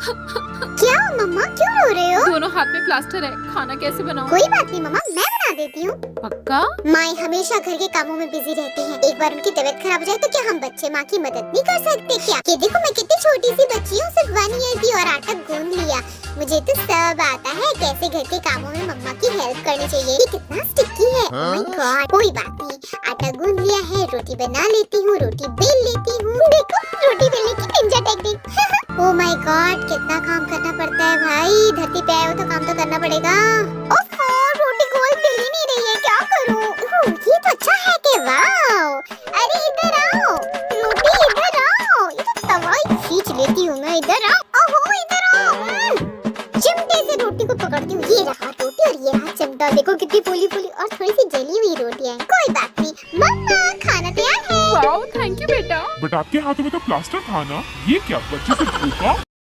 क्या मम्मा, क्यों रो रहे हो? दोनों हाथ में प्लास्टर है, खाना कैसे बनाऊं? कोई बात नहीं मम्मा, मैं बना देती हूँ। पक्का? माँ हमेशा घर के कामों में बिजी रहती हैं। एक बार उनकी तबीयत खराब हो जाए तो क्या हम बच्चे माँ की मदद नहीं कर सकते क्या? ये देखो मैं कितनी छोटी सी बच्ची हूँ, सिर्फ 1 ईयर की, और आटा गूंद लिया। मुझे तो सब आता है कैसे घर के कामों में मम्मा की हेल्प करनी चाहिए। ये कितना स्टिकी है। ओह माय गॉड, कोई बात नहीं, आटा गूंद लिया है, रोटी बना लेती हूँ, रोटी बेल लेती हूँ। देखो रोटी बेलने की Ninja technique. Oh my God, कितना काम करना पड़ता है भाई, धरती पे आए हो तो काम तो करना पड़ेगा। ओफो, रोटी गोल बेल ही नहीं रही है, क्या करूँ? ये तो अच्छा है कि वाओ। अरे इधर आओ, रोटी इधर आओ, ये तो तवा ही खींच लेती हूँ मैं, इधर आओ। ओहो इधर आओ। चिमटे से रोटी को पकड़ती हूँ, ये रहा रोटी और ये रहा चिमटा। देखो कितनी फूली फूली और थोड़ी सी जली हुई रोटियां हैं। कोई बात नहीं, मम्मा खाना तैयार है। वाओ, थैंक यू बेटा। बट आपके हाथों में तो प्लास्टर था ना, ये क्या बच्चे से धोखा?